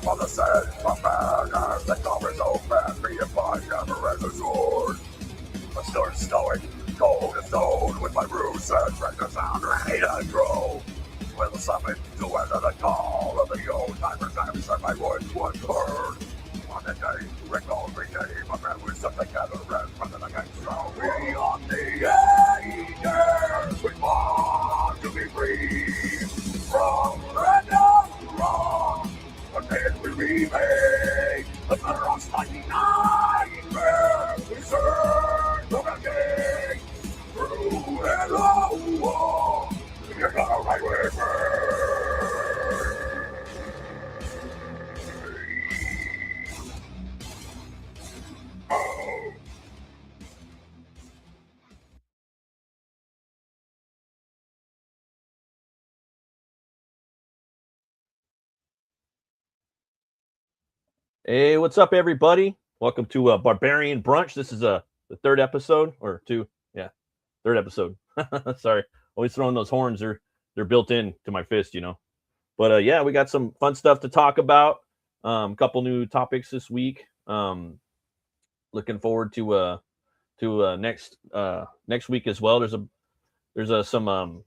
On the set, my man, as the door is open, me and my hammer and a sword. I start stowing, gold to stone, with my roots and treasure sound ready to grow. Will summon to enter the call of the old timers, and said my voice was heard. On the day, recall rename, my man was stuck together and running against so we on the ages. We want to be free from random wrong. But then we remake the first 99 where we serve from the king through and low. You're gonna right with me. Oh. Hey, what's up, everybody? Welcome to Barbarian Brunch. This is the third episode, or third episode. Sorry, always throwing those horns. They're built in to my fist, you know. But yeah, we got some fun stuff to talk about. A couple new topics this week. Looking forward to next week as well. There's some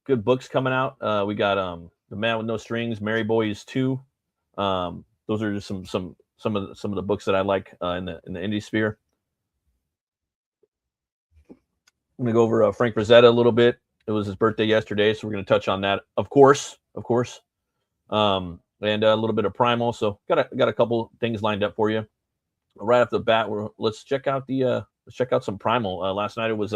good books coming out. We got The Man with No Strings, Merry Boys 2. Those are just some of the books that I like in the indie sphere. I'm gonna go over Frank Frazetta a little bit. It was his birthday yesterday, so we're gonna touch on that, of course. And a little bit of Primal. So got a couple things lined up for you. Right off the bat, let's check out some Primal. Last night it was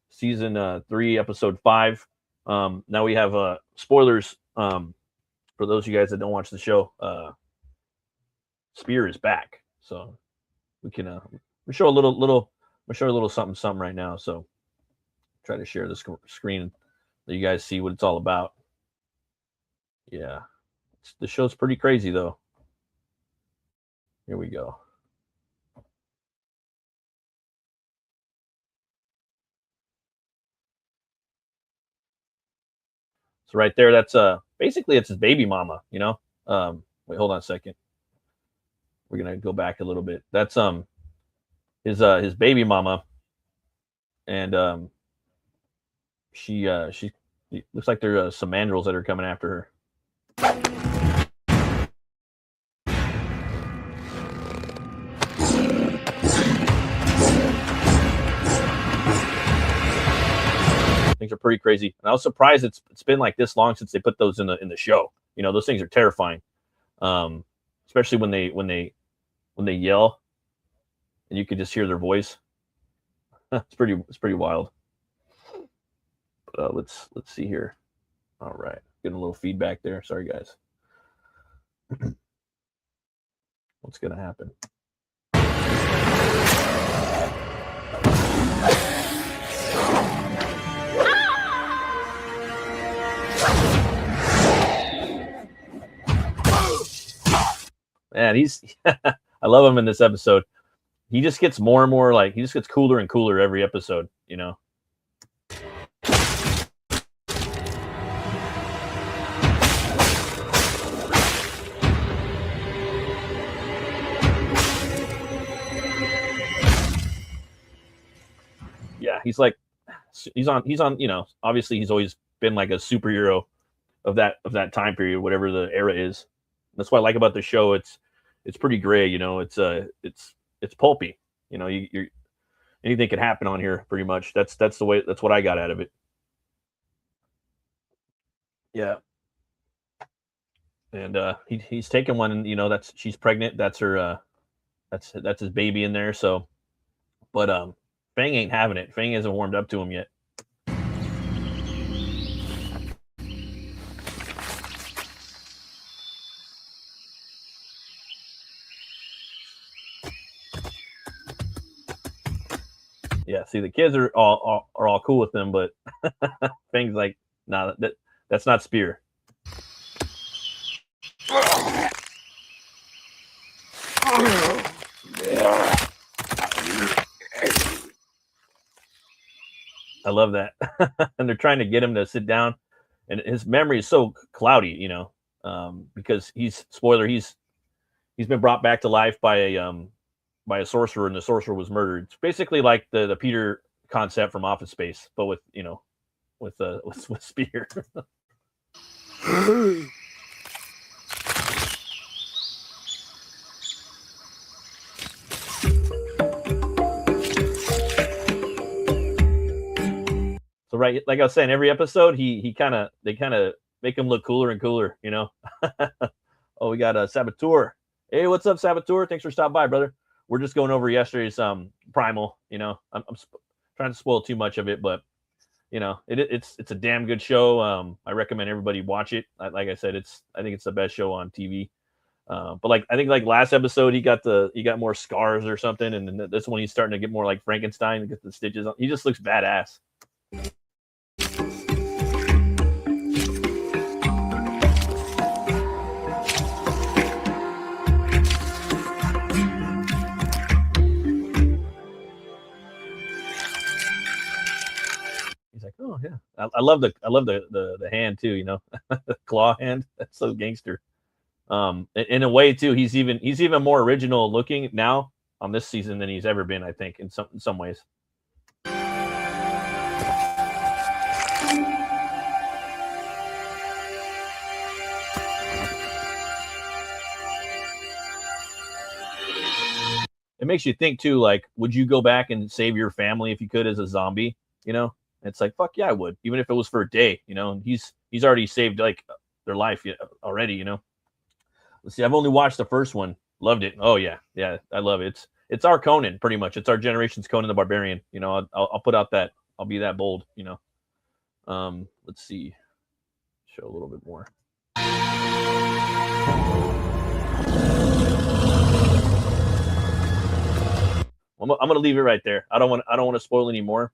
season 3, episode 5. Now we have spoilers for those of you guys that don't watch the show. Spear is back, so we can we show a little something right now. So try to share the screen so you guys see what it's all about. Yeah, the show's pretty crazy though. Here we go. So right there, that's basically it's his baby mama, you know. Wait, hold on a second. We're gonna go back a little bit. That's his baby mama, and she looks like there are some mandrills that are coming after her. Things are pretty crazy, and I was surprised it's been like this long since they put those in the show. You know, those things are terrifying, especially when they yell, and you can just hear their voice. It's pretty wild. But let's see here. All right, getting a little feedback there. Sorry, guys. What's gonna happen? Man, he's I love him in this episode. He just gets more and more he just gets cooler and cooler every episode, you know. Yeah, he's on, you know, obviously he's always been like a superhero of that time period, whatever the era is. That's what I like about the show. It's pretty gray, you know. It's pulpy, you know. You're anything can happen on here, pretty much. That's what I got out of it. Yeah. And he's taking one, and you know she's pregnant. That's her. That's his baby in there. So, but Fang ain't having it. Fang hasn't warmed up to him yet. Yeah, see, the kids are all cool with them, but Fang's like, nah, that's not Spear. I love that. And they're trying to get him to sit down, and his memory is so cloudy, because he's spoiler, he's been brought back to life by a sorcerer, and the sorcerer was murdered. It's basically like the Peter concept from Office Space, but with with spear. So right, like I was saying, every episode they kind of make him look cooler and cooler, Oh, we got a Saboteur. Hey, what's up, Saboteur? Thanks for stopping by, brother. We're just going over yesterday's Primal. I'm trying to spoil too much of it, but it's a damn good show. I recommend everybody watch it. Like I said, I think it's the best show on TV. But like I think like last episode he got more scars or something, and then this one he's starting to get more like Frankenstein, get the stitches on. He just looks badass. He's like, oh yeah, I love the hand too, the claw hand. That's so gangster. In a way too, he's even more original looking now on this season than he's ever been, I think, in some ways. It makes you think too, like, would you go back and save your family if you could as a zombie? It's like, fuck yeah, I would, even if it was for a day. And he's already saved like their life already. Let's see, I've only watched the first one. Loved it. Oh yeah, I love it. It's our Conan, pretty much. It's our generation's Conan the Barbarian. I'll put out that. I'll be that bold. Let's see. Show a little bit more. I'm gonna leave it right there. I don't want to spoil any more,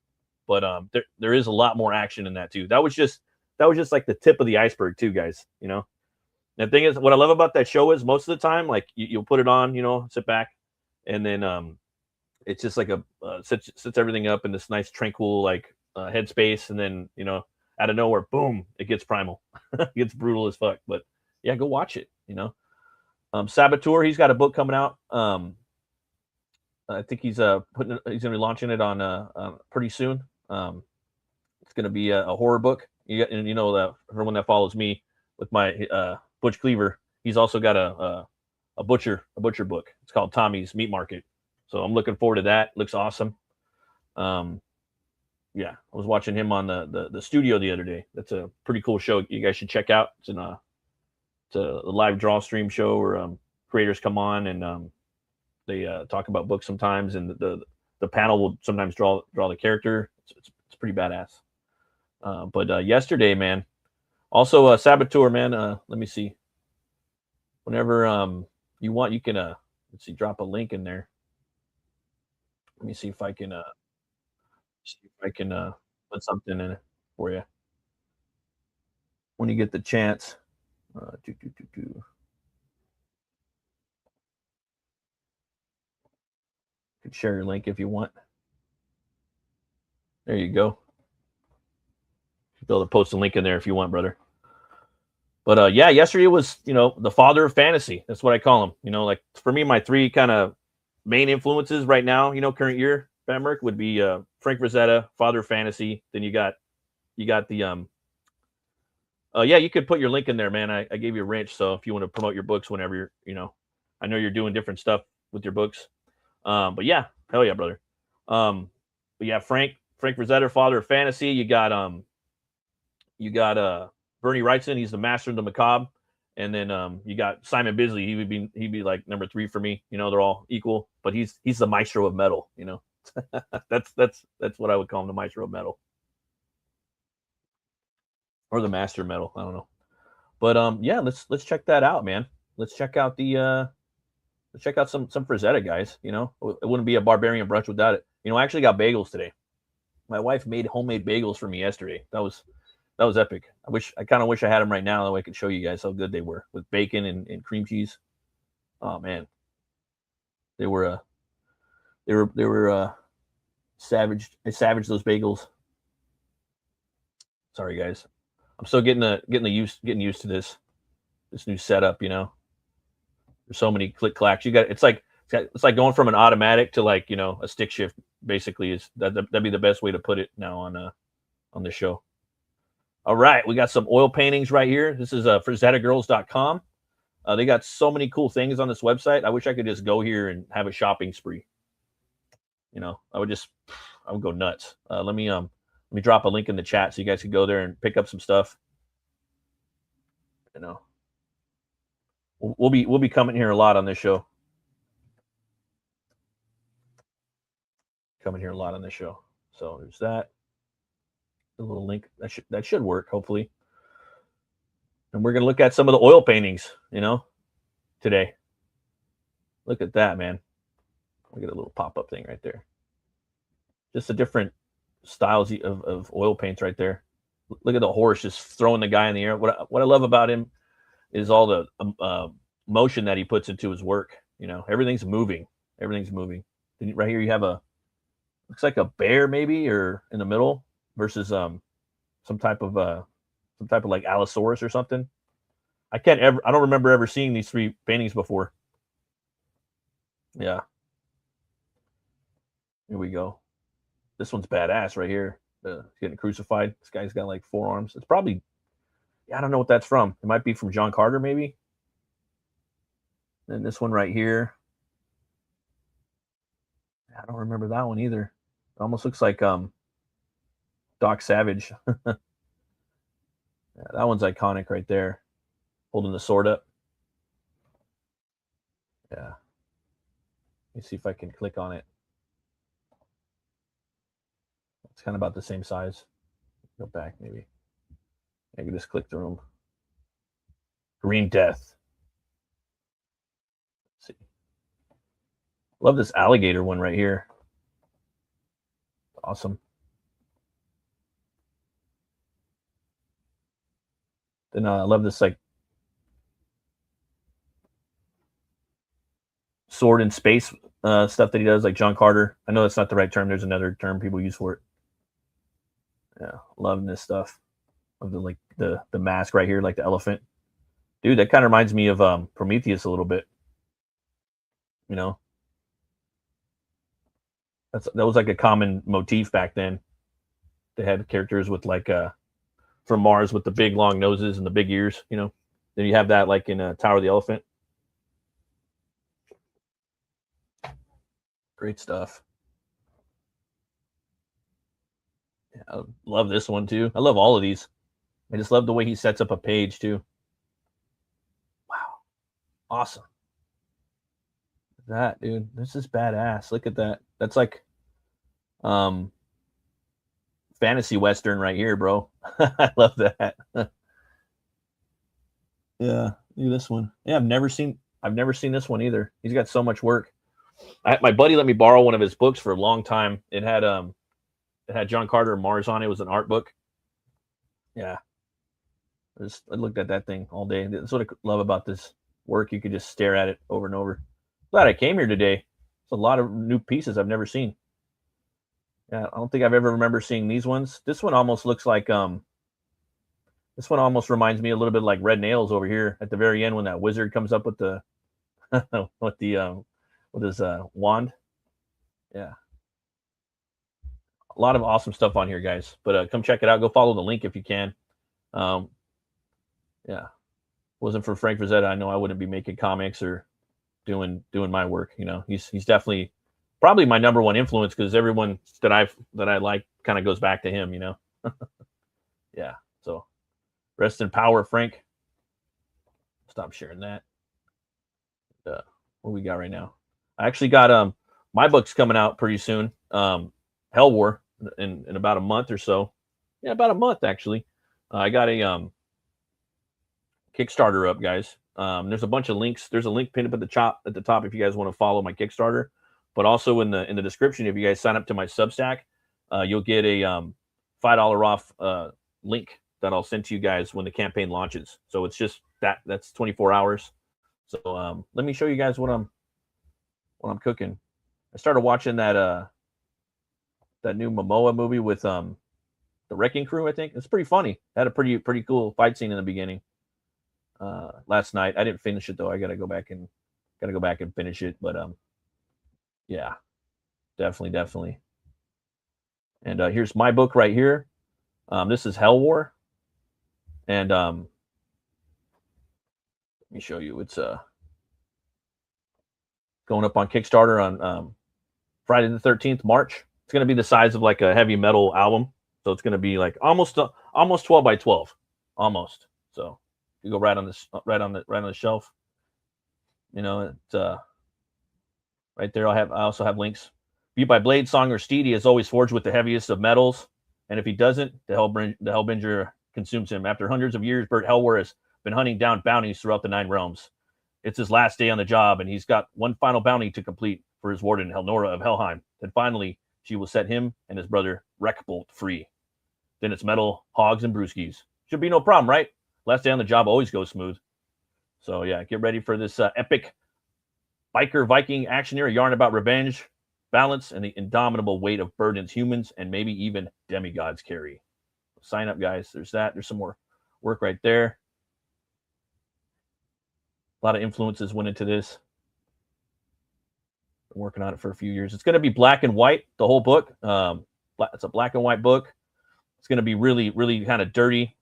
but there is a lot more action in that too. That was just like the tip of the iceberg too, guys. The thing is, what I love about that show is most of the time, like you'll put it on, sit back, and then it's just like sets everything up in this nice tranquil like headspace, and then out of nowhere, boom, it gets primal, it gets brutal as fuck. But yeah, go watch it. Saboteur, he's got a book coming out. I think he's gonna be launching it on pretty soon. It's gonna be a horror book. That for one that follows me with my Butch Cleaver, he's also got a butcher book. It's called Tommy's Meat Market. So I'm looking forward to that. Looks awesome. Yeah, I was watching him on the studio the other day. That's a pretty cool show. You guys should check out. It's a live draw stream show where creators come on and they talk about books sometimes, and the panel will sometimes draw the character. It's pretty badass. But yesterday, man, also Saboteur, man. Let me see. Whenever you want, you can let's see, drop a link in there. Let me see if I can put something in it for you when you get the chance. Could share your link if you want. There you go. You'll be able to post a link in there if you want, brother. But yeah, yesterday was, the father of fantasy. That's what I call him. Like for me, my three kind of main influences right now, current year, Bammerk, would be Frank Frazetta, father of fantasy. Then you got the yeah, you could put your link in there, man. I gave you a wrench, so if you want to promote your books whenever you're, I know you're doing different stuff with your books. But yeah, hell yeah, brother. But yeah, Frank Frazetta, father of fantasy. You got Bernie Wrightson, he's the master of the macabre. And then you got Simon Bisley. He'd be like number 3 for me. They're all equal, but he's the maestro of metal. That's what I would call him, the maestro of metal, or the master of metal. I don't know, but yeah, let's check that out, man. Let's check out some Frazetta, guys. It wouldn't be a Barbarian brunch without it. I actually got bagels today. My wife made homemade bagels for me yesterday. That was epic. I kind of wish I had them right now, that way I could show you guys how good they were with bacon and cream cheese. Oh man, they were savaged. I savaged those bagels. Sorry, guys. I'm still getting used to this new setup. You know, there's so many click clacks. It's like going from an automatic to like a stick shift. Basically, that'd be the best way to put it now on the show. All right, we got some oil paintings right here. This is frazzetagirls.com. They got so many cool things on this website. I wish I could just go here and have a shopping spree. I would go nuts. Let me drop a link in the chat so you guys can go there and pick up some stuff. We'll be coming here a lot on this show. Coming here a lot on this show. So there's that. The little link that should work, hopefully. And we're gonna look at some of the oil paintings, today. Look at that, man. Look at a little pop-up thing right there. Just the different styles of oil paints right there. Look at the horse just throwing the guy in the air. What I love about him is all the motion that he puts into his work. Everything's moving. Everything's moving. Right here you have looks like a bear maybe, or in the middle, versus some type of like Allosaurus or something. I don't remember ever seeing these three paintings before. Yeah. Here we go. This one's badass right here. Getting crucified. This guy's got like 4 arms. It's probably, I don't know what that's from. It might be from John Carter, maybe. And this one right here. I don't remember that one either. It almost looks like Doc Savage. Yeah, that one's iconic right there. Holding the sword up. Yeah. Let me see if I can click on it. It's kind of about the same size. Go back maybe. I can just click through them. Green Death. Let's see. Love this alligator one right here. Awesome. Then I love this like sword in space stuff that he does, like John Carter. I know that's not the right term. There's another term people use for it. Yeah, loving this stuff. Of the mask right here, like the elephant. Dude, that kind of reminds me of Prometheus a little bit. That was like a common motif back then. They had characters with like from Mars with the big long noses and the big ears. Then you have that like in Tower of the Elephant. Great stuff. Yeah, I love this one too. I love all of these. I just love the way he sets up a page too. Wow. Awesome. That, dude. This is badass. Look at that. That's like fantasy western right here, bro. I love that. Yeah, look at this one. Yeah, I've never seen this one either. He's got so much work. My buddy let me borrow one of his books for a long time. It had John Carter and Mars on it. It was an art book. Yeah. I looked at that thing all day. That's what I love about this work. You could just stare at it over and over. Glad I came here today. It's a lot of new pieces I've never seen. Yeah, I don't think I've ever remember seeing these ones. This one almost looks like this one almost reminds me a little bit like Red Nails over here at the very end when that wizard comes up with the with his wand. Yeah. A lot of awesome stuff on here, guys. But come check it out. Go follow the link if you can. Yeah. Wasn't for Frank Frazetta, I know I wouldn't be making comics or doing my work. He's definitely probably my number one influence because everyone that I like kind of goes back to him. Yeah. So rest in power, Frank. Stop sharing that. What we got right now? I actually got my book's coming out pretty soon. HELWÄR in about a month or so. Yeah, about a month actually. I got a Kickstarter up, guys. There's a bunch of links. There's a link pinned up at the top if you guys want to follow my Kickstarter. But also in the description, if you guys sign up to my Substack, you'll get a $5 off link that I'll send to you guys when the campaign launches. So it's just that's 24 hours. So let me show you guys what I'm cooking. I started watching that new Momoa movie with the Wrecking Crew, I think. It's pretty funny. Had a pretty cool fight scene in the beginning. Last night. I didn't finish it though. I gotta go back and finish it. But yeah, definitely. And here's my book right here. This is HELWÄR. And let me show you. It's going up on Kickstarter on Friday the 13th, March. It's going to be the size of like a heavy metal album. So it's going to be like almost 12 by 12, almost. So you go right on the shelf. You know, it's right there. I also have links. Viewed by Blade, Song, or Steed, he is always forged with the heaviest of metals. And if he doesn't, the Hellbinger consumes him. After hundreds of years, Bert HELWÄR has been hunting down bounties throughout the 9 realms. It's his last day on the job, and he's got one final bounty to complete for his warden, Helnora of Helheim. Then finally, she will set him and his brother Wreckbolt free. Then it's metal, hogs, and brewskis. Should be no problem, right? Last day on the job always goes smooth. So yeah, get ready for this epic biker Viking action here, a yarn about revenge, balance, and the indomitable weight of burdens humans and maybe even demigods carry. Sign up, guys. There's that. There's some more work right there. A lot of influences went into this. Been working on it for a few years. It's going to be black and white, the whole book. It's a black and white book. It's going to be really kind of dirty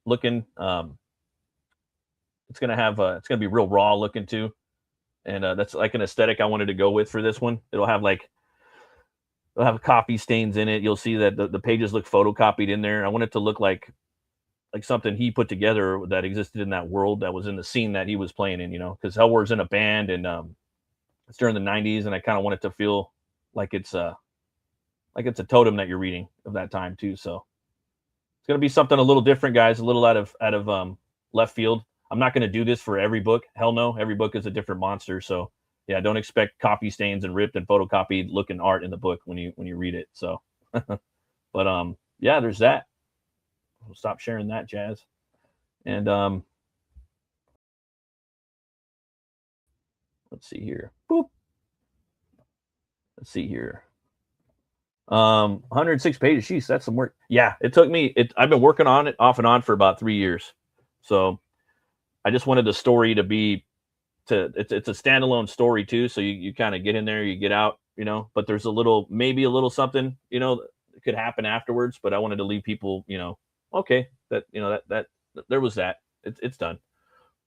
looking. It's going to be real raw looking too. And that's like an aesthetic I wanted to go with for this one. It'll have coffee stains in it. You'll see that the pages look photocopied in there. I want it to look like something he put together that existed in that world, that was in the scene that he was playing in, you know, because HELWÄR's in a band and it's during the 90s, and I kind of want it to feel like it's a totem that you're reading of that time too. So it's going to be something a little different, guys, a little out of left field. I'm not going to do this for every book. Hell no. Every book is a different monster. So yeah, don't expect coffee stains and ripped and photocopied looking art in the book when you read it. So, but yeah, there's that. We'll stop sharing that jazz. And let's see here. Boop. Let's see here. 106 pages. Jeez, that's some work. Yeah, it took me. I've been working on it off and on for about 3 years. So I just wanted the story to be it's a standalone story too. So you kind of get in there, you get out, you know, but there's maybe a little something, you know, that could happen afterwards. But I wanted to leave people, you know, okay, that, you know, that there was that. It's done.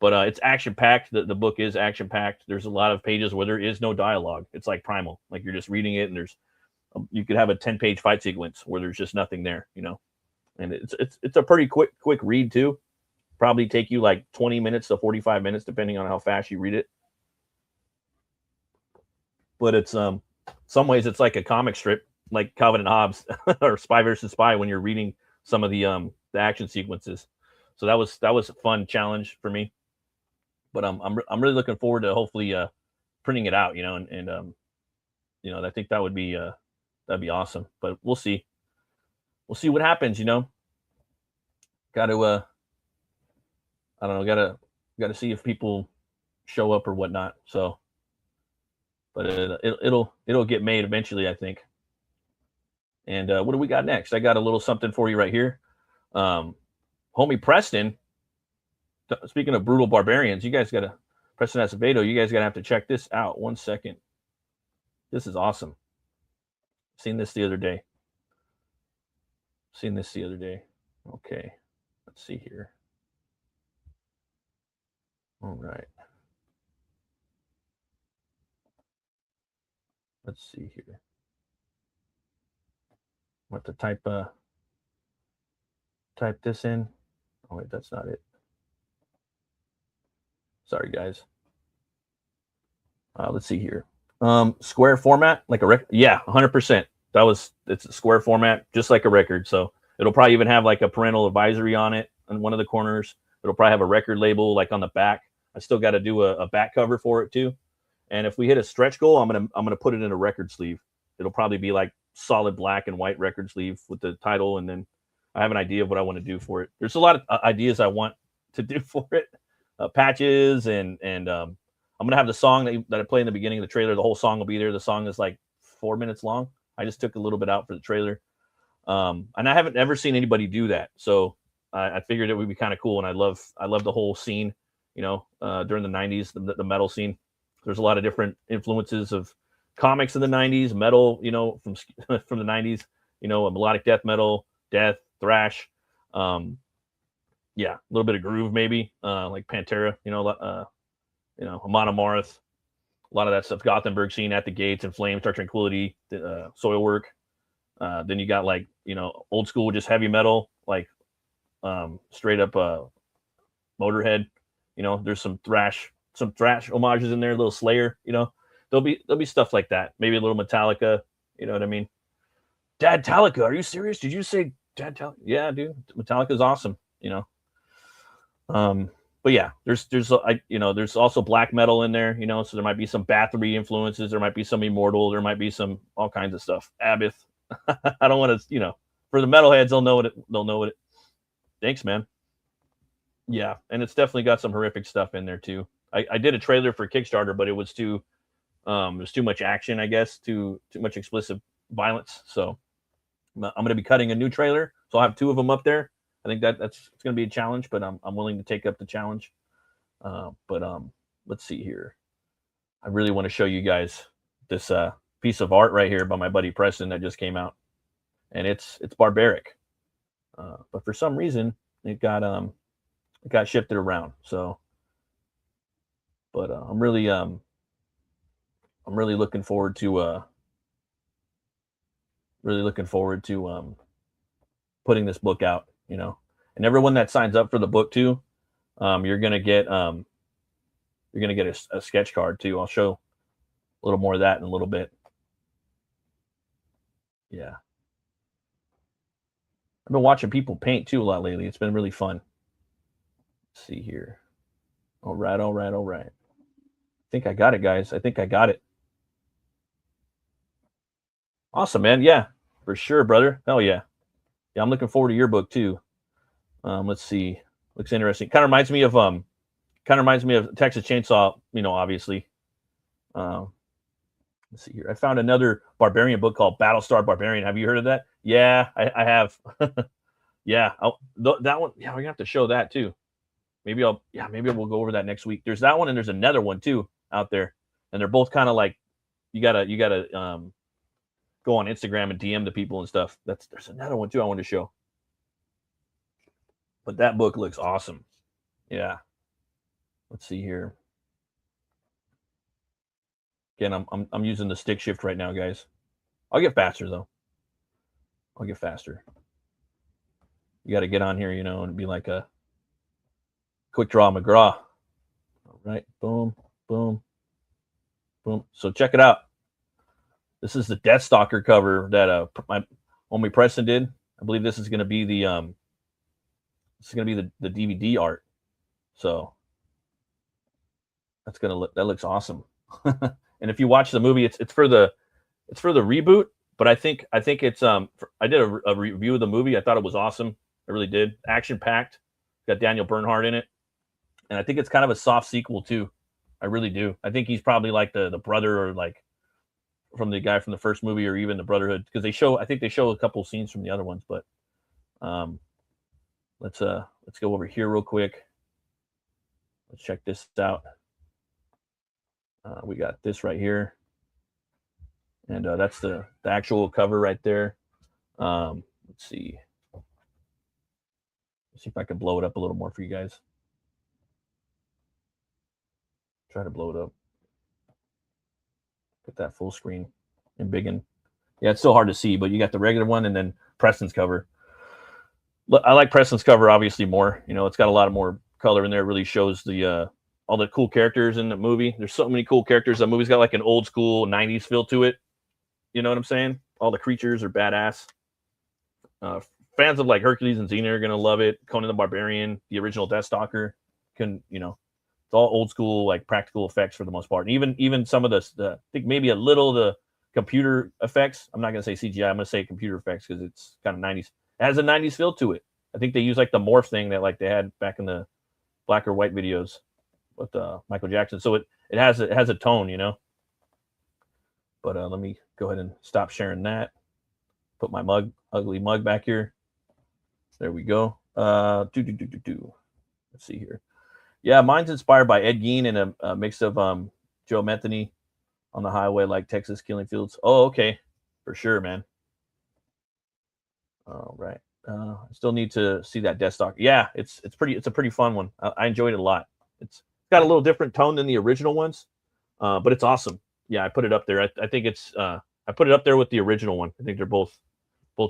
But it's action packed. The book is action packed. There's a lot of pages where there is no dialogue. It's like Primal, like you're just reading it, and you could have a 10-page fight sequence where there's just nothing there, you know. And it's a pretty quick read too. Probably take you like 20 minutes to 45 minutes, depending on how fast you read it. But it's some ways it's like a comic strip, like Calvin and Hobbes or Spy versus Spy, when you're reading some of the action sequences. So that was a fun challenge for me. But I'm really looking forward to hopefully printing it out, you know, and you know, I think that'd be awesome. But we'll see what happens, you know. Got to I don't know, gotta see if people show up or whatnot. So, but it'll get made eventually, I think. And what do we got next? I got a little something for you right here. Homie Preston. Speaking of brutal barbarians, you guys gotta, Preston Acevedo, you guys gotta have to check this out. 1 second. This is awesome. Seen this the other day. Okay, let's see here. All right. Let's see here. What to type this in? Oh wait, that's not it. Sorry, guys. Let's see here. Square format, like a record. Yeah, 100%. It's a square format, just like a record. So it'll probably even have like a parental advisory on it on one of the corners. It'll probably have a record label like on the back. I still got to do a back cover for it too. And if we hit a stretch goal, I'm gonna put it in a record sleeve. It'll probably be like solid black and white record sleeve with the title, and then I have an idea of what I want to do for it. There's a lot of ideas I want to do for it, patches, and I'm gonna have the song that I play in the beginning of the trailer. The whole song will be there. The song is like 4 minutes long. I just took a little bit out for the trailer. And I haven't ever seen anybody do that. So I figured it would be kind of cool. And I love the whole scene, you know, during the 90s, the metal scene. There's a lot of different influences of comics in the 90s, metal, you know, from from the 90s, you know, melodic death metal, death, thrash. Yeah, a little bit of groove maybe, like Pantera, you know, Amon Amarth, a lot of that stuff. Gothenburg scene, At the Gates, and Flames, Dark Tranquility, Soilwork. Then you got like, you know, old school, just heavy metal, like straight up Motorhead. You know, there's some thrash homages in there, a little Slayer. You know, there'll be stuff like that. Maybe a little Metallica. You know what I mean? Dad Metallica, are you serious? Did you say Dad Metallica? Yeah, dude, Metallica's awesome. You know. But yeah, there's you know, there's also black metal in there, you know, so there might be some Bathory influences, there might be some Immortal, there might be some all kinds of stuff. Abbott. I don't want to, you know, for the metalheads, they'll know it. Thanks, man. Yeah, and it's definitely got some horrific stuff in there too. I did a trailer for Kickstarter, but it was too there's too much action, I guess, too much explicit violence. So I'm going to be cutting a new trailer, so I'll have 2 of them up there. I think it's going to be a challenge, but I'm willing to take up the challenge. But let's see here. I really want to show you guys this piece of art right here by my buddy Preston that just came out, and it's barbaric. But for some reason it got shifted around. So, but I'm really looking forward to putting this book out. You know, and everyone that signs up for the book too, you're gonna get a sketch card too. I'll show a little more of that in a little bit. Yeah, I've been watching people paint too a lot lately. It's been really fun. Let's see here. All right. I think I got it, guys. I think I got it. Awesome, man. Yeah, for sure, brother. Hell yeah. Yeah, I'm looking forward to your book too. Let's see. Looks interesting. Kind of reminds me of Texas Chainsaw, you know, obviously. Let's see here. I found another Barbarian book called Battlestar Barbarian. Have you heard of that? Yeah, I have. Yeah, that one. Yeah, we're gonna have to show that too. Maybe we'll go over that next week. There's that one, and there's another one too out there, and they're both kind of like you gotta go on Instagram and DM the people and stuff. There's another one too I want to show. But that book looks awesome. Yeah. Let's see here. Again, I'm using the stick shift right now, guys. I'll get faster though. I'll get faster. You got to get on here, you know, and be like a quick draw McGraw. All right. Boom, boom, boom. So check it out. This is the Deathstalker cover that my homie Preston did. I believe this is going to be the DVD art. So that looks awesome. And if you watch the movie, it's for the reboot. But I think it's I did a review of the movie. I thought it was awesome. I really did. Action packed. Got Daniel Bernhardt in it, and I think it's kind of a soft sequel too. I really do. I think he's probably like the brother, or like from the guy from the first movie, or even the Brotherhood, because I think they show a couple scenes from the other ones. But let's go over here real quick. Let's check this out. We got this right here, and that's the actual cover right there. Let's see. Let's see if I can blow it up a little more for you guys. Try to blow it up. Get that full screen and big and yeah, it's still hard to see, but you got the regular one and then Preston's cover. I like Preston's cover obviously more. You know, it's got a lot of more color in there. It really shows the all the cool characters in the movie. There's so many cool characters. The movie's got like an old school 90s feel to it. You know what I'm saying? All the creatures are badass. Fans of like Hercules and Xena are gonna love it. Conan the Barbarian, the original Deathstalker, it's all old school, like practical effects for the most part. And even some of the I think maybe a little the computer effects. I'm not gonna say CGI. I'm gonna say computer effects because it's kind of 90s. It has a 90s feel to it. I think they use like the morph thing that like they had back in the black or white videos with Michael Jackson. So it has a tone, you know. But let me go ahead and stop sharing that. put my ugly mug back here. There we go. Let's see here. Yeah, mine's inspired by Ed Gein and a mix of Joe Metheny on the highway, like Texas Killing Fields. Oh, okay, for sure, man. All right. I still need to see that death stock. Yeah, it's a pretty fun one. I enjoyed it a lot. It's got a little different tone than the original ones, but it's awesome. Yeah, I put it up there. I think it's I put it up there with the original one. I think they're both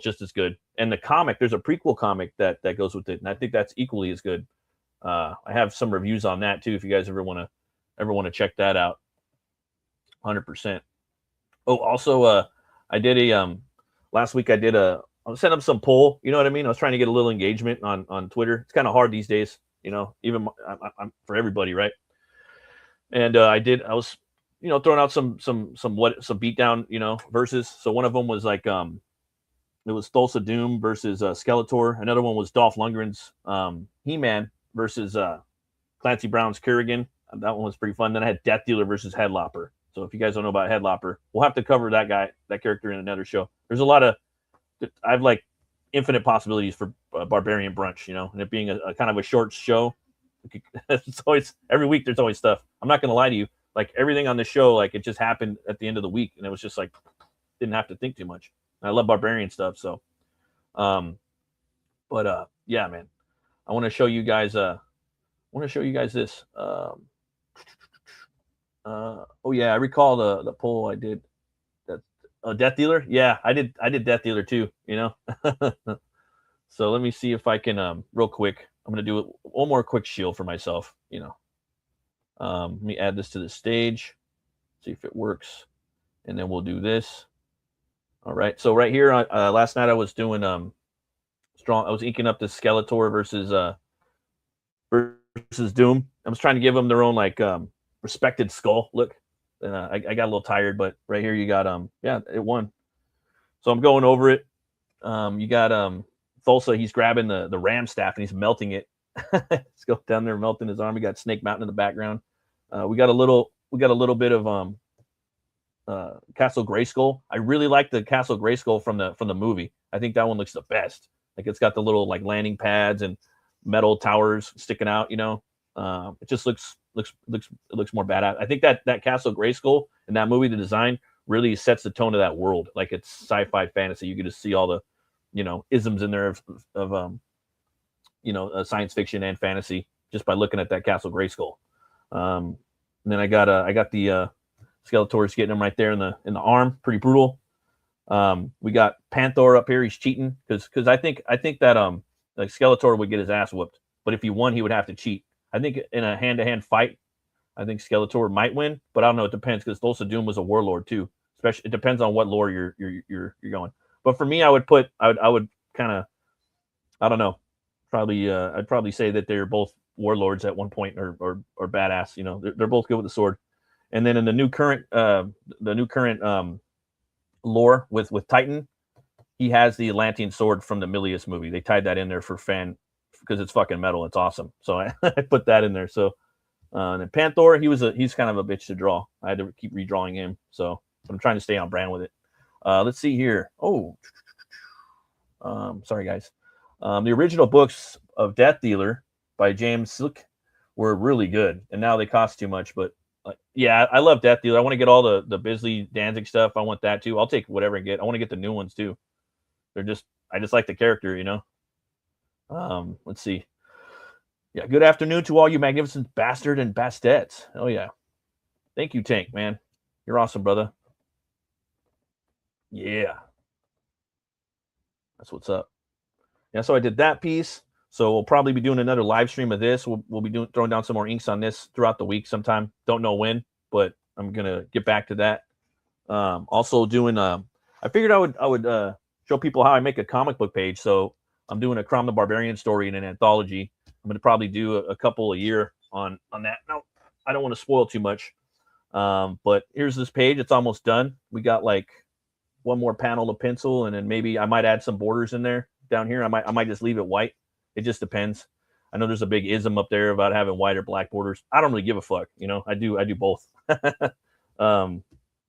just as good. And the comic, there's a prequel comic that goes with it, and I think that's equally as good. I have some reviews on that too, if you guys ever want to check that out. 100%. Oh, also, I did a last week. I set up some poll. You know what I mean? I was trying to get a little engagement on Twitter. It's kind of hard these days, you know, even I'm for everybody, right? And I was, you know, throwing out some beatdown, you know, verses. So one of them was like it was Thulsa Doom versus Skeletor. Another one was Dolph Lundgren's He-Man versus Clancy Brown's Kurgan. That one was pretty fun. Then I had Death Dealer versus Headlopper. So if you guys don't know about Headlopper, we'll have to cover that character in another show. There's a lot of, I have like infinite possibilities for Barbarian Brunch, you know, and it being a kind of a short show. It's always, every week there's always stuff. I'm not going to lie to you. Like everything on the show, like it just happened at the end of the week, and it was just like, didn't have to think too much. And I love Barbarian stuff. So, yeah, man, I want to show you guys, this. Oh yeah, I recall the poll I did. That Death Dealer. Yeah, I did Death Dealer too. You know. So let me see if I can real quick. I'm gonna do one more quick shield for myself. You know. Let me add this to the stage. See if it works, and then we'll do this. All right. So right here, last night I was doing strong. I was inking up the Skeletor versus Doom. I was trying to give them their own like respected skull look. And I got a little tired, but right here you got yeah, it won. So I'm going over it. You got Thulsa, he's grabbing the ram staff and he's melting it. Let's go down there melting his arm. We got Snake Mountain in the background. We got a little bit of Castle Grayskull. I really like the Castle Grayskull from the movie. I think that one looks the best. Like it's got the little like landing pads and metal towers sticking out, you know. It just looks more badass. I think that Castle Grayskull in that movie, the design really sets the tone of that world. Like it's sci-fi fantasy. You get to see all the, you know, isms in there of you know, science fiction and fantasy just by looking at that Castle Grayskull. And then I got the Skeletor's getting him right there in the arm, pretty brutal. We got Panther up here. He's cheating because I think that like Skeletor would get his ass whooped, but if he won, he would have to cheat. I think in a hand-to-hand fight, I think Skeletor might win, but I don't know. It depends because Thulsa Doom was a warlord too. Especially, it depends on what lore you're going. But for me, I would kind of, I don't know. I'd probably say that they're both warlords at one point or badass. You know, they're both good with the sword. And then in the new current lore with Titan, he has the Atlantean sword from the Milius movie. They tied that in there for fan because it's fucking metal. It's awesome. So I put that in there. So and then Panther, he's kind of a bitch to draw. I had to keep redrawing him. So I'm trying to stay on brand with it. Let's see here. Oh, sorry guys. The original books of Death Dealer by James Silk were really good, and now they cost too much. But yeah, I love Death Dealer. I want to get all the Bisley Danzig stuff. I want that too. I'll take whatever I get. I want to get the new ones too. I just like the character, you know. Let's see. Yeah, good afternoon to all you magnificent bastard and bastettes. Oh yeah. Thank you, Tank, man. You're awesome, brother. Yeah. That's what's up. Yeah, so I did that piece. So we'll probably be doing another live stream of this. We'll be throwing down some more inks on this throughout the week sometime. Don't know when, but I'm gonna get back to that. Also doing I figured I would show people how I make a comic book page. So I'm doing a Crom the Barbarian story in an anthology. I'm going to probably do a couple a year on that. No, I don't want to spoil too much. But here's this page. It's almost done. We got like one more panel of pencil, and then maybe I might add some borders in there down here. I might just leave it white. It just depends. I know there's a big ism up there about having white or black borders. I don't really give a fuck. You know, I do both. But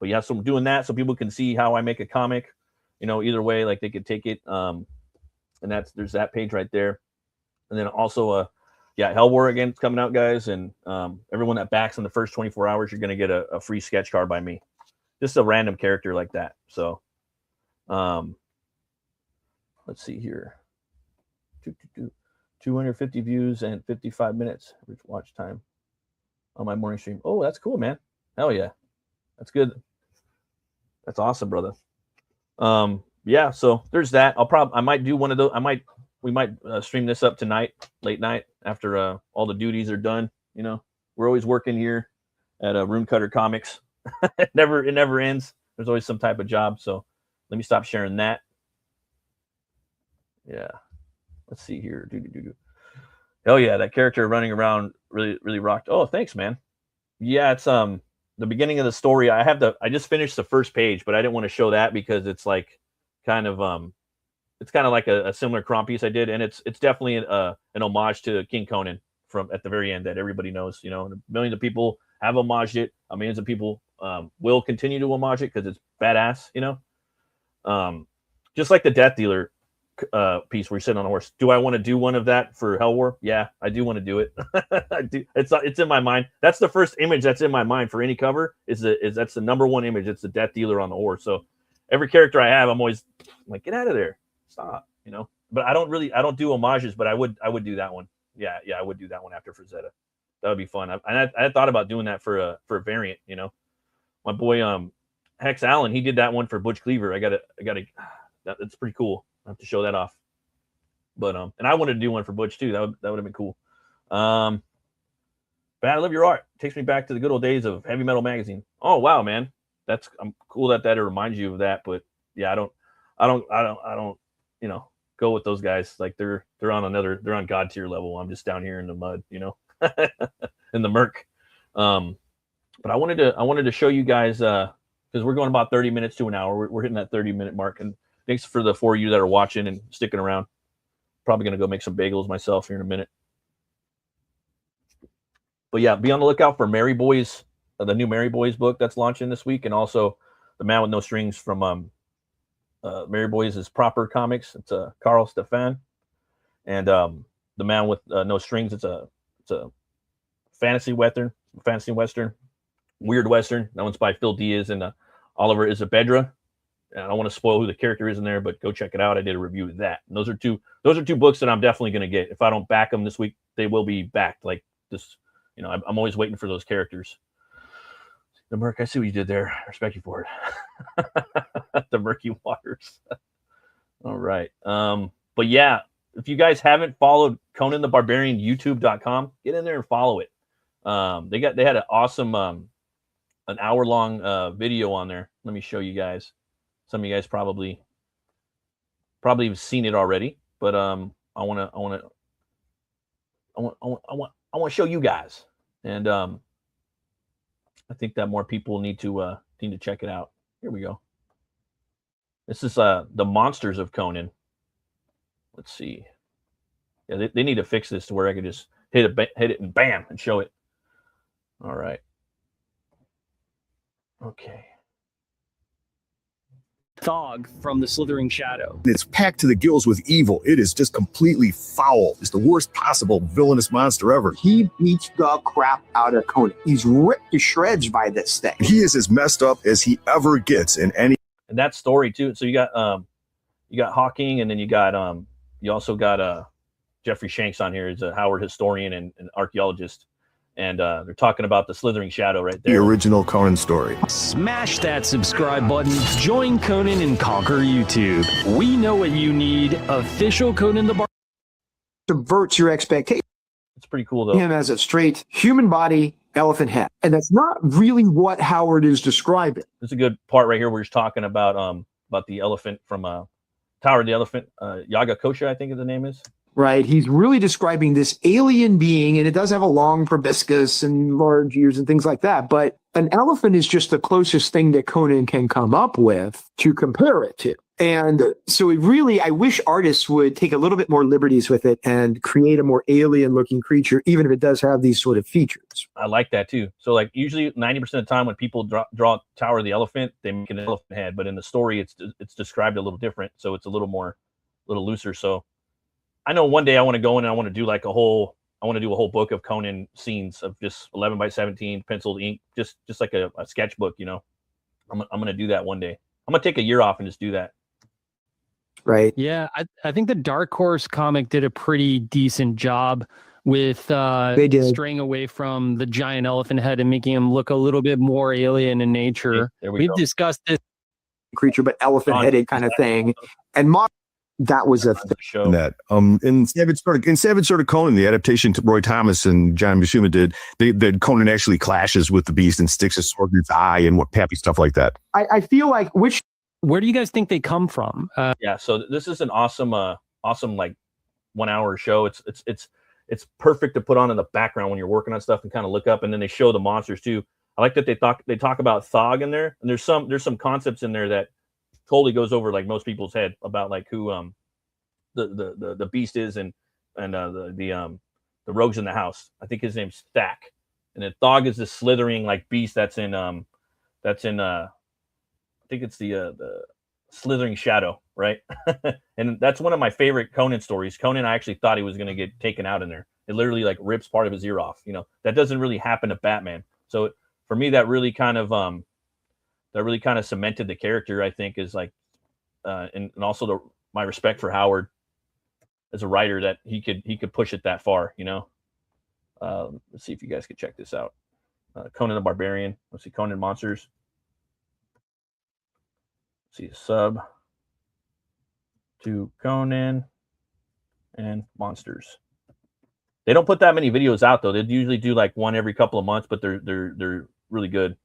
yeah, so I'm doing that so people can see how I make a comic. you know, either way, like they could take it. And there's that page right there. And then also, yeah, HELWÄR again coming out, guys. And everyone that backs in the first 24 hours, you're going to get a free sketch card by me. Just a random character like that. So, let's see here. 250 views and 55 minutes average watch time on my morning stream. Oh, that's cool, man. Hell yeah. That's good. That's awesome, brother. Yeah, so there's that. I might do one of those. We might stream this up tonight, late night, after all the duties are done. You know, we're always working here at Rune Cutter Comics. It never ends. There's always some type of job. So let me stop sharing that. Yeah. Let's see here. Hell yeah, that character running around really rocked. Oh, thanks, man. Yeah, it's the beginning of the story. I just finished the first page, but I didn't want to show that because it's like kind of like a similar cron piece I did, and it's definitely an homage to King Conan from at the very end that everybody knows. You know, millions of people have homaged it. Millions of people will continue to homage it because it's badass. You know, just like the Death Dealer piece where you're sitting on a horse. Do I want to do one of that for HELWÄR? Yeah, I do want to do it. I do. It's in my mind. That's the first image that's in my mind for any cover. That's the number one image. It's the Death Dealer on the horse. So every character I have, I'm always like, get out of there, stop. You know. But I don't do homages. But I would do that one. Yeah, I would do that one after Frazetta. That would be fun. I thought about doing that for a variant. You know, my boy Hex Allen, he did that one for Butch Cleaver. I gotta. That's pretty cool. I have to show that off. But and I wanted to do one for Butch too. That would have been cool. But I love your art. It takes me back to the good old days of Heavy Metal Magazine. Oh wow, man. I'm cool that reminds you of that. But yeah, I don't you know, go with those guys. Like they're on God tier level. I'm just down here in the mud, you know, in the murk. But I wanted to show you guys because we're going about 30 minutes to an hour. We're hitting that 30-minute mark. And thanks for the 4 of you that are watching and sticking around. Probably going to go make some bagels myself here in a minute. But yeah, be on the lookout for Mary Boys, the new Mary Boys book that's launching this week. And also The Man with No Strings from Mary Boys is Proper Comics. It's Carl Stefan. And The Man with No Strings, it's a fantasy western, weird western. That one's by Phil Diaz and Oliver Isabedra. I don't want to spoil who the character is in there, but go check it out. I did a review of that. And those are two books that I'm definitely going to get. If I don't back them this week, they will be backed. Like this, you know, I'm always waiting for those characters. The Merc, I see what you did there. I respect you for it. The Murky Waters. All right. But yeah, if you guys haven't followed Conan the Barbarian, YouTube.com, get in there and follow it. They had an awesome an hour-long video on there. Let me show you guys. Some of you guys probably have seen it already, but I want to show you guys, and I think that more people need to check it out. Here we go. This is the Monsters of Conan. Let's see. Yeah, they need to fix this to where I could just hit it and bam and show it. All right. Okay. Thog from the Slithering Shadow. It's packed to the gills with evil. It is just completely foul. It's the worst possible villainous monster ever. He beats the crap out of Conan. He's ripped to shreds by this thing. He is as messed up as he ever gets in any. And that story too. So you got Hawking, and then you also got Jeffrey Shanks on here. He's a Howard historian and archaeologist. And they're talking about the Slithering Shadow right there. The original Conan story. Smash that subscribe button. Join Conan and conquer YouTube. We know what you need. Official Conan the Barbarian. Subverts your expectations. It's pretty cool, though. Him as a straight human body, elephant head. And that's not really what Howard is describing. There's a good part right here where he's talking about the elephant from Tower of the Elephant. Yaga Kosha, I think the name is. right? He's really describing this alien being, and it does have a long proboscis and large ears and things like that. But an elephant is just the closest thing that Conan can come up with to compare it to. And so I wish artists would take a little bit more liberties with it and create a more alien looking creature, even if it does have these sort of features. I like that too. So like usually 90% of the time when people draw Tower of the Elephant, they make an elephant head, but in the story it's described a little different. So it's a little looser. So I know one day I want to go in and I want to do a whole book of Conan scenes of just 11 by 17 penciled ink, just like a sketchbook, you know. I'm going to do that one day. I'm going to take a year off and just do that. Right. Yeah, I think the Dark Horse comic did a pretty decent job with straying away from the giant elephant head and making him look a little bit more alien in nature. We've discussed this creature, but elephant headed kind of thing. And that was a show. That in Savage Sword of Conan, the adaptation to Roy Thomas and John Buscema did, that Conan actually clashes with the beast and sticks his sword in its eye and what happy stuff like that. I feel like where do you guys think they come from? Yeah, so this is an awesome like 1 hour show. It's perfect to put on in the background when you're working on stuff and kind of look up, and then they show the monsters too. I like that they talk about Thog in there, and there's some concepts in there that totally goes over like most people's head about like who the beast is and the rogues in the house. I think his name's Thack, and then Thog is this slithering like beast that's in I think it's the Slithering Shadow, right? And that's one of my favorite Conan stories. Conan, I actually thought he was going to get taken out in there. It literally like rips part of his ear off. You know, that doesn't really happen to Batman. So for me, that really kind of cemented the character. I think is like, and also my respect for Howard as a writer, that he could push it that far. You know, let's see if you guys could check this out. Conan the Barbarian. Let's see, Conan Monsters. See a sub to Conan and Monsters. They don't put that many videos out though. They usually do like one every couple of months, but they're really good.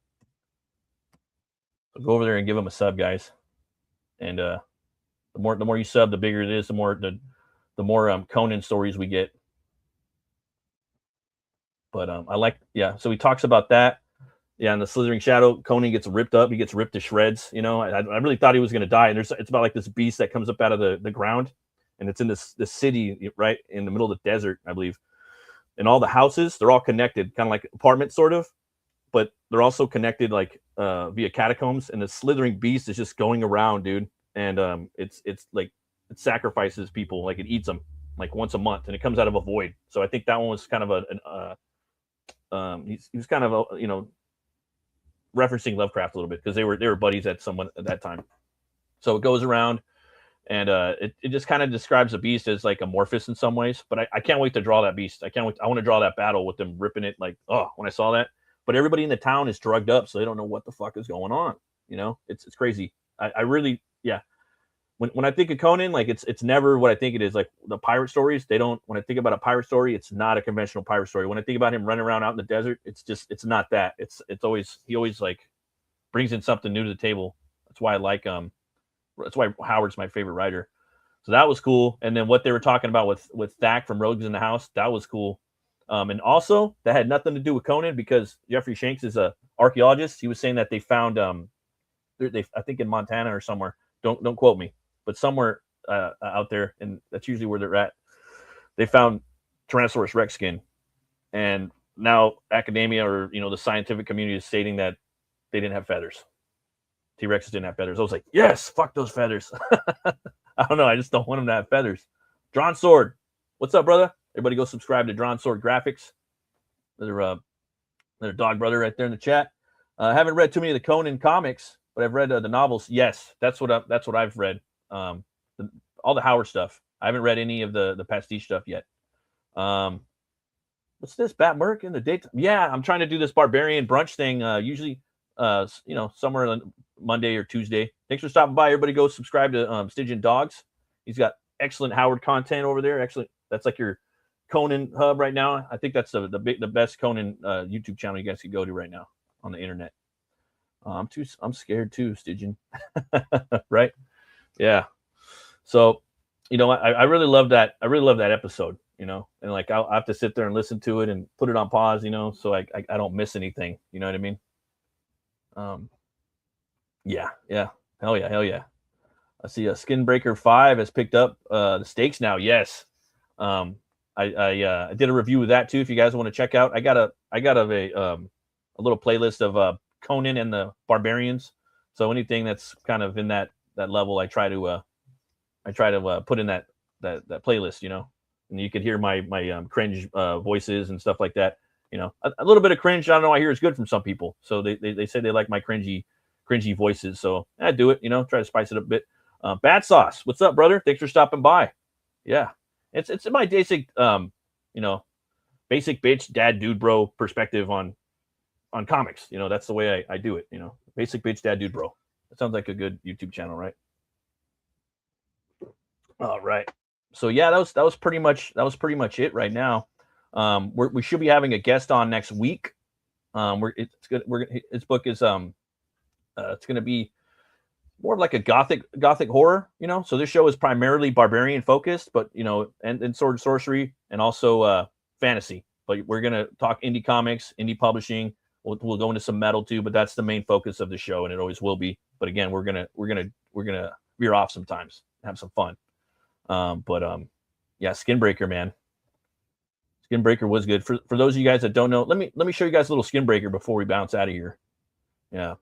So go over there and give them a sub, guys. And the more you sub, the bigger it is. The more Conan stories we get. But I like, yeah. So he talks about that. Yeah, in the Slithering Shadow, Conan gets ripped up. He gets ripped to shreds. You know, I really thought he was going to die. And it's about like this beast that comes up out of the ground, and it's in this city right in the middle of the desert, I believe. And all the houses, they're all connected, kind of like apartments, sort of, but they're also connected like via catacombs. And the slithering beast is just going around, dude. And it's like it sacrifices people, like it eats them like once a month, and it comes out of a void. So I think that one was kind of he was kind of you know, referencing Lovecraft a little bit, because they were buddies at that time. So it goes around, and it just kind of describes the beast as like amorphous in some ways. But I can't wait to draw that beast. I can't wait. I want to draw that battle with them ripping it. Like, oh, when I saw that. But everybody in the town is drugged up, so they don't know what the fuck is going on. You know, it's crazy. I really, yeah. When I think of Conan, like it's never what I think it is. Like the pirate stories, they don't. When I think about a pirate story, it's not a conventional pirate story. When I think about him running around out in the desert, it's not that. It's always, he always like brings in something new to the table. That's why I like that's why Howard's my favorite writer. So that was cool. And then what they were talking about with Thack from Rogues in the House, that was cool. And also that had nothing to do with Conan, because Jeffrey Shanks is a archaeologist. He was saying that they found I think in Montana or somewhere. Don't quote me. But somewhere out there, and that's usually where they're at, they found Tyrannosaurus Rex skin. And now academia, or the scientific community, is stating that they didn't have feathers. T-Rexes didn't have feathers. I was like, yes, fuck those feathers. I don't know. I just don't want them to have feathers. Drawn Sword. What's up, brother? Everybody go subscribe to Drawn Sword Graphics. Another dog brother right there in the chat. I haven't read too many of the Conan comics, but I've read the novels. Yes, that's what I've read. All the Howard stuff. I haven't read any of the pastiche stuff yet. What's this? Bat Merc in the daytime? Yeah, I'm trying to do this Barbarian brunch thing. Usually, somewhere on Monday or Tuesday. Thanks for stopping by. Everybody go subscribe to Stygian Dogs. He's got excellent Howard content over there. Excellent. That's like your Conan hub right now. I think that's the best Conan YouTube channel you guys could go to right now on the internet. I'm scared too, Stygian. Right? Yeah. So you know, I really love that. I really love that episode, you know, and like I'll have to sit there and listen to it and put it on pause, you know, so I don't miss anything. You know what I mean? Yeah. Hell yeah. I see a Skinbreaker 5 has picked up the stakes now. Yes. I did a review of that too. If you guys want to check out, I got a little playlist of Conan and the Barbarians. So anything that's kind of in that level, I try to put in that playlist, you know, and you could hear my cringe voices and stuff like that. You know, a little bit of cringe. I don't know. I hear it's good from some people. So they say they like my cringy voices. So I do it, you know, try to spice it up a bit. Bad Sauce, what's up, brother? Thanks for stopping by. Yeah, it's my basic, you know, basic bitch, dad, dude, bro perspective on comics. You know, that's the way I do it. You know, basic bitch, dad, dude, bro. That sounds like a good YouTube channel, right? All right. So yeah, that was pretty much it right now. We should be having a guest on next week. It's good. His book is it's going to be more of like a gothic horror, you know. So this show is primarily barbarian focused, but you know, and sword and sorcery, and also fantasy. But we're gonna talk indie comics, indie publishing. We'll go into some metal too, but that's the main focus of the show, and it always will be. But again, we're gonna veer off sometimes, have some fun. Yeah, Skinbreaker, man. Skinbreaker was good. For those of you guys that don't know, let me show you guys a little Skinbreaker before we bounce out of here. Yeah.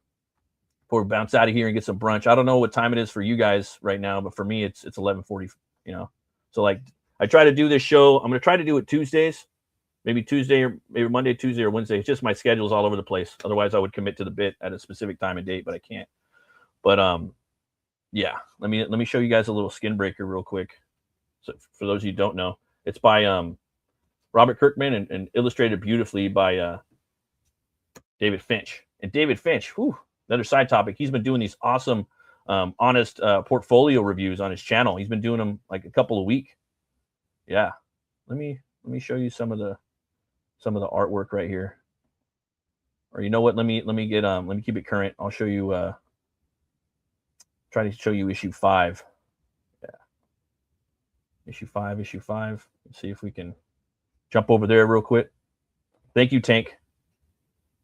Before we bounce out of here and get some brunch. I don't know what time it is for you guys right now, but for me it's 11:40, you know. So like I try to do this show. I'm gonna try to do it Tuesdays, maybe Tuesday or maybe Monday, Tuesday, or Wednesday. It's just my schedule's all over the place. Otherwise I would commit to the bit at a specific time and date, but I can't. But yeah, let me show you guys a little Skinbreaker real quick. So for those of you who don't know, it's by Robert Kirkman and illustrated beautifully by David Finch. And David Finch, another side topic. He's been doing these awesome, honest portfolio reviews on his channel. He's been doing them like a couple a week. Yeah, let me show you some of the artwork right here. Or you know what? Let me keep it current. I'll show you. Try to show you issue 5. Yeah, issue 5. Let's see if we can jump over there real quick. Thank you, Tank.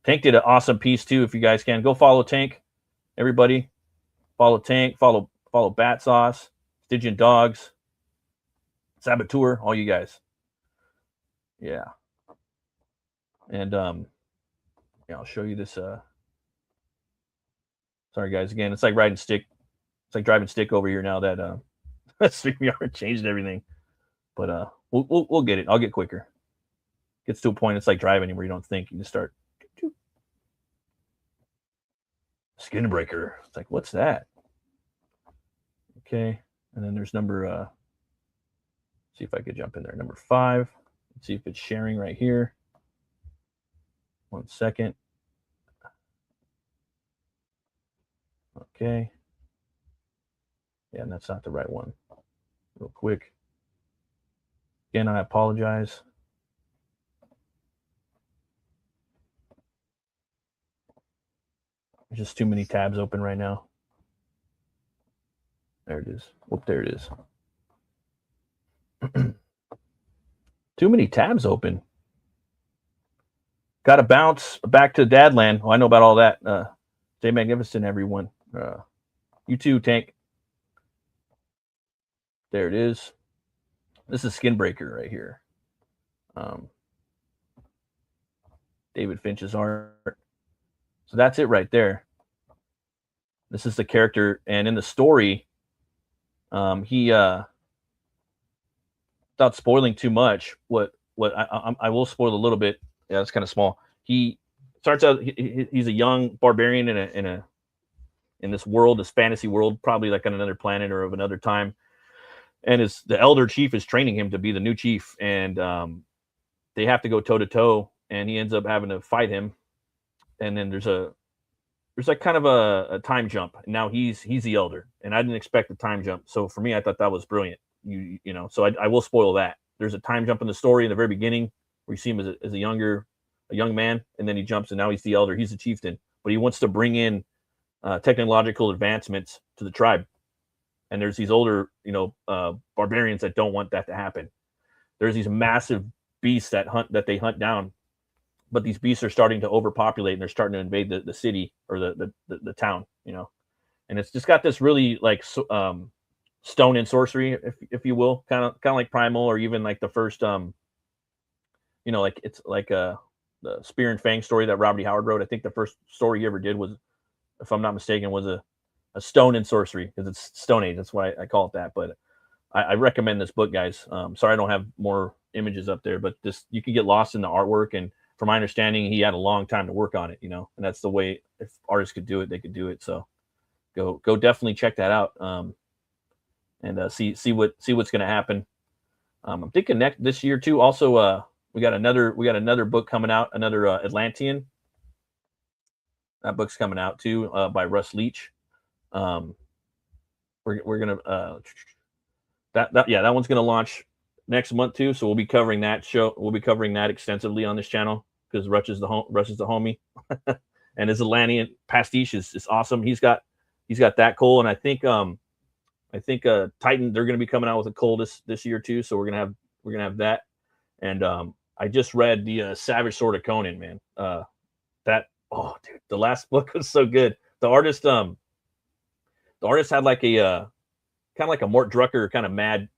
Tank did an awesome piece too. If you guys can go follow Tank, everybody follow Tank, follow Bat Sauce, Stygian Dogs, Saboteur, all you guys. Yeah. And yeah, I'll show you this. Sorry guys, again, it's like riding stick. It's like driving stick over here now that StreamYard changed everything. But we'll get it. I'll get quicker. Gets to a point it's like driving where you don't think, you just start. Skinbreaker. It's like, what's that? Okay. And then there's number see if I could jump in there. Number 5. Let's see if it's sharing right here. 1 second. Okay. Yeah, and that's not the right one. Real quick. Again, I apologize. There's just too many tabs open right now. There it is. Whoop, there it is. Too many tabs open. Got to bounce back to Dadland. Oh, I know about all that. Stay magnificent, everyone. You too, Tank. There it is. This is Skinbreaker right here. David Finch's art. So that's it right there. This is the character, and in the story, he without spoiling too much, what I will spoil a little bit. Yeah, it's kind of small. He starts out. He's a young barbarian in this world, this fantasy world, probably like on another planet or of another time. And the elder chief is training him to be the new chief, and they have to go toe to toe, and he ends up having to fight him. And then there's like kind of a time jump. And now he's the elder, and I didn't expect the time jump. So for me, I thought that was brilliant. You know, so I will spoil that. There's a time jump in the story in the very beginning where you see him as a young man, and then he jumps, and now he's the elder. He's the chieftain, but he wants to bring in technological advancements to the tribe. and there's these older, barbarians that don't want that to happen. There's these massive beasts that they hunt down, but these beasts are starting to overpopulate and they're starting to invade the city or the town, and it's just got this really like stone and sorcery, if you will, kind of like Primal, or even like the first like it's like the Spear and Fang story that Robert E. Howard wrote. I think the first story he ever did was, if I'm not mistaken, was a stone and sorcery, because it's Stone Age. That's why I call it that. But I recommend this book, guys. Sorry I don't have more images up there, but you can get lost in the artwork. And from my understanding, he had a long time to work on it, and that's the way, if artists could do it, they could do it. So go definitely check that out, and see what's going to happen. I'm thinking this year too. Also, we got another book coming out, another Atlantean. That book's coming out too, by Russ Leach. We're gonna that one's gonna launch next month too. So we'll be covering that show. We'll be covering that extensively on this channel, because Rush is the homie, and his Atlantean pastiche is awesome. He's got that Cole, and I think Titan, they're gonna be coming out with a Cole this year too. So we're gonna have that, and I just read the Savage Sword of Conan, man. Oh, dude, the last book was so good. The artist had like a kind of like a Mort Drucker kind of mad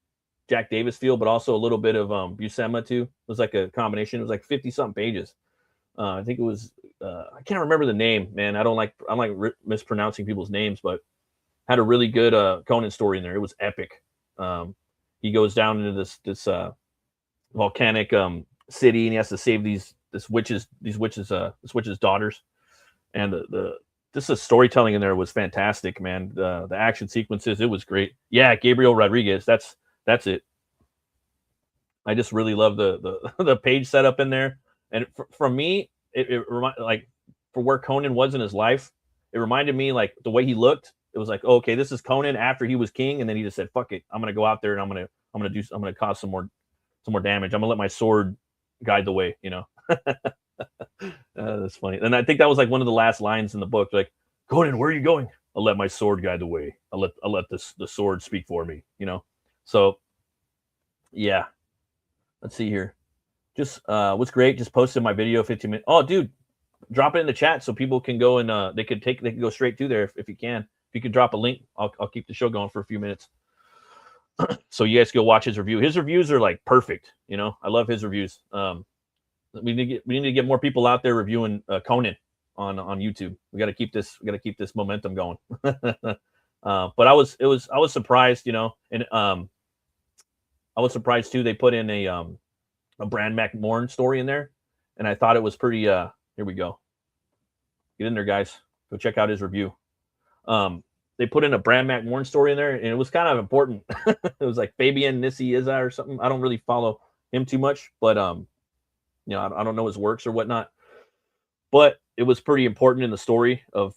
Jack Davis feel, but also a little bit of Buscema too. It was like a combination. It was like 50-something pages. I think it was I can't remember the name, man. I don't like mispronouncing people's names, but had a really good Conan story in there. It was epic. He goes down into this volcanic city, and he has to save these witches' daughters, and the storytelling in there was fantastic, man. The action sequences, it was great. Yeah, Gabriel Rodriguez, that's it. I just really love the page setup in there, and for me, it like, for where Conan was in his life, it reminded me like the way he looked. It was like, oh, okay, this is Conan after he was king, and then he just said, "Fuck it, I'm gonna go out there and I'm gonna cause some more damage. I'm gonna let my sword guide the way," That's funny. And I think that was like one of the last lines in the book, like, "Conan, where are you going?" "I'll let my sword guide the way. I'll let the sword speak for me," So yeah. Let's see here. Just what's great, just posted my video 15 minutes. Oh, dude, drop it in the chat so people can go and they can go straight to there if you can. If you could drop a link, I'll keep the show going for a few minutes. So you guys go watch his review. His reviews are like perfect. I love his reviews. We need to get more people out there reviewing Conan on YouTube. We got to keep this momentum going. But I was surprised, and I was surprised too. They put in a Bran McMorn story in there, and I thought it was pretty. Here we go. Get in there, guys. Go check out his review. They put in a Bran McMorn story in there, and it was kind of important. It was like Fabian Nicieza or something. I don't really follow him too much, but I don't know his works or whatnot. But it was pretty important in the story of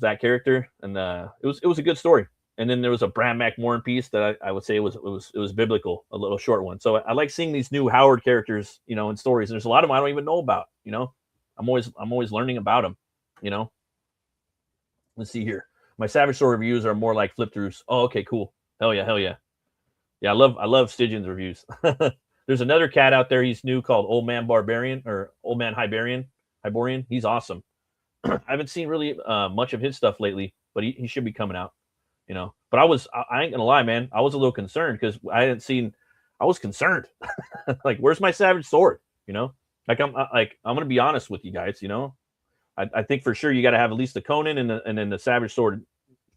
that character, and it was a good story. And then there was a Bran McMorn piece that I would say it was biblical, a little short one. So I like seeing these new Howard characters, in stories. And there's a lot of them I don't even know about. I'm always learning about them. Let's see here. My Savage Sword reviews are more like flip throughs. Oh, okay, cool. Hell yeah. Yeah, I love Stygian's reviews. There's another cat out there. He's new, called Old Man Barbarian, or Old Man Hyborian. He's awesome. I haven't seen really much of his stuff lately, but he should be coming out. But I ain't gonna lie, man. I was a little concerned because I was concerned. Like, where's my Savage Sword? Like I'm gonna be honest with you guys. I think for sure you got to have at least the Conan and then the Savage Sword.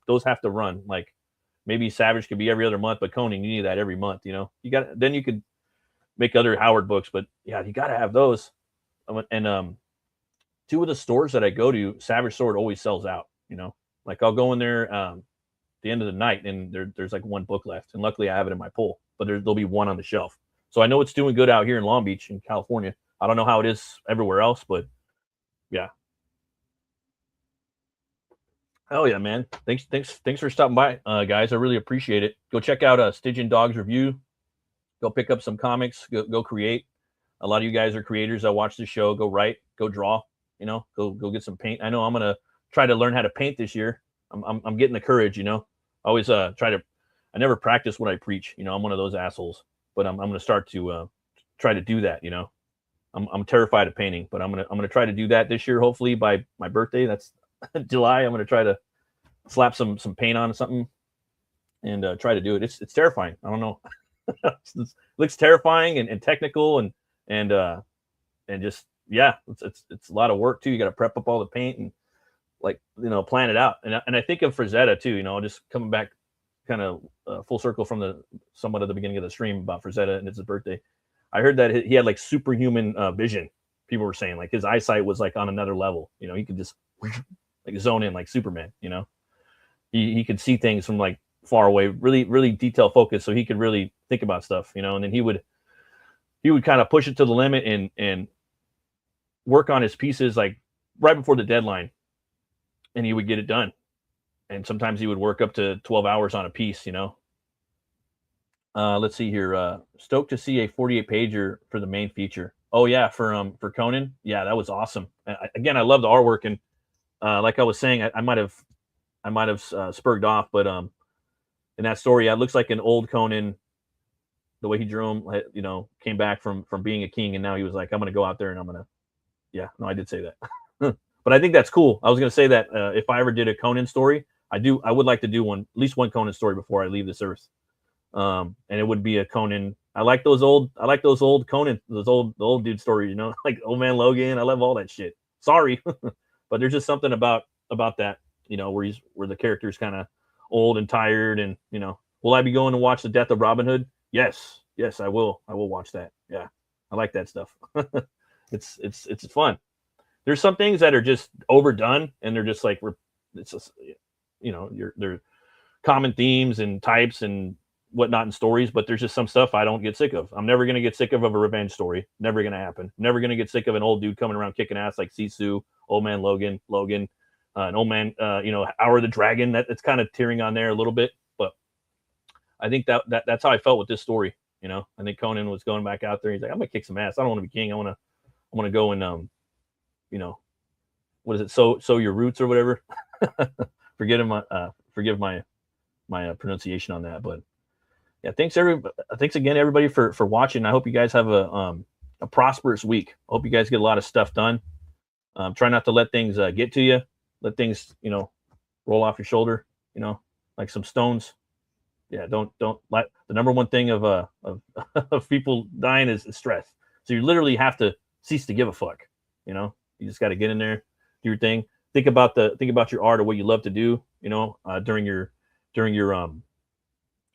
Those have to run. Like, maybe Savage could be every other month, but Conan, you need that every month. Then you could make other Howard books, but yeah, you got to have those. And two of the stores that I go to, Savage Sword always sells out. Like, I'll go in there the end of the night, and there's like one book left, and luckily I have it in my pull, but there'll be one on the shelf. So I know it's doing good out here in Long Beach in California. I don't know how it is everywhere else, but yeah. Hell yeah, man. Thanks for stopping by, guys. I really appreciate it. Go check out Stygian Dog's review. Go pick up some comics. Go create. A lot of you guys are creators that watch the show. Go write, go draw, go get some paint. I know I'm gonna try to learn how to paint this year. I'm getting the courage, I I always I never practice what I preach. You know, I'm one of those assholes, but I'm going to start to try to do that. You know, I'm terrified of painting, but I'm gonna try to do that this year. Hopefully by my birthday, that's July. I'm gonna try to slap some paint on something and try to do it. It's terrifying. I don't know. It looks terrifying and technical and just it's a lot of work too. You got to prep up all the paint and plan it out. And I think of Frazetta too. You know, just coming back kind of full circle from somewhat at the beginning of the stream about Frazetta and it's his birthday. I heard that he had like superhuman vision. People were saying like his eyesight was like on another level. You know, he could just like zone in like Superman. You know, he could see things from like far away, really, really detail focused, so he could really think about stuff. You know, and then he would kind of push it to the limit and work on his pieces like right before the deadline, and he would get it done. And sometimes he would work up to 12 hours on a piece. You know. Let's see here. Stoked to see a 48-pager for the main feature. Oh yeah, for Conan. Yeah, that was awesome. Again, I love the artwork, and like I was saying, I might have spurged off, but in that story, it looks like an old Conan. The way he drew him, you know, came back from being a king, and now he was like, I'm gonna go out there and I'm gonna. Yeah, no, I did say that, but I think that's cool. I was gonna say that if I ever did a Conan story, I would like to do at least one Conan story before I leave this earth. And it would be a Conan. I like those old Conan, the old dude stories, you know, like Old Man Logan. I love all that shit. Sorry, but there's just something about that, you know, where the character's kind of old and tired, and you know, will I be going to watch The Death of Robin Hood? Yes, I will watch that. Yeah, I like that stuff. It's fun. There's some things that are just overdone, and they're just like it's just, you know, they're common themes and types and whatnot in stories, but there's just some stuff I don't get sick of. I'm never gonna get sick of a revenge story. Never gonna happen. Never gonna get sick of an old dude coming around kicking ass like Sisu, Old Man Logan, an Old Man, you know, Hour of the Dragon. That's kind of tearing on there a little bit, but I think that's how I felt with this story. You know, I think Conan was going back out there. He's like, I'm gonna kick some ass. I don't want to be king. I want to go and you know, what is it? Sow your roots or whatever. Forgive my pronunciation on that, but. Yeah, thanks again, everybody, for watching. I hope you guys have a prosperous week. I hope you guys get a lot of stuff done. Try not to let things get to you. Let things, you know, roll off your shoulder. You know, like some stones. Yeah, don't let the number one thing of people dying is stress. So you literally have to cease to give a fuck. You know, you just got to get in there, do your thing. Think about your art or what you love to do. You know, during your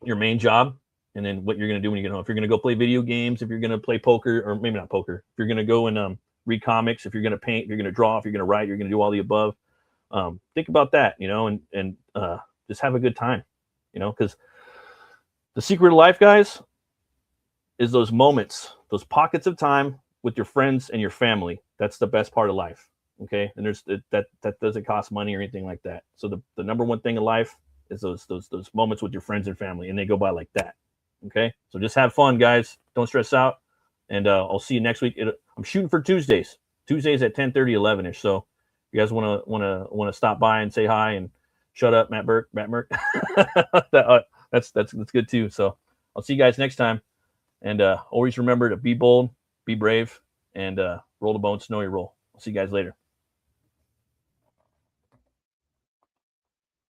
main job, and then what you're going to do when you get home. If you're going to go play video games, if you're going to play poker, or maybe not poker, if you're going to go and read comics, if you're going to paint, if you're going to draw, if you're going to write, you're going to do all the above. Think about that, you know, and just have a good time, you know, because the secret of life, guys, is those moments, those pockets of time with your friends and your family. That's the best part of life. Okay. And that doesn't cost money or anything like that. So the number one thing in life is those moments with your friends and family, and they go by like that. Okay, so just have fun, guys. Don't stress out, and I'll see you next week. I'm shooting for Tuesdays at 10:30, 11ish. So you guys want to stop by and say hi and shut up, Matt Merck. That's good too. So I'll see you guys next time, and always remember to be bold, be brave, and roll the bones, know your role. I'll see you guys later.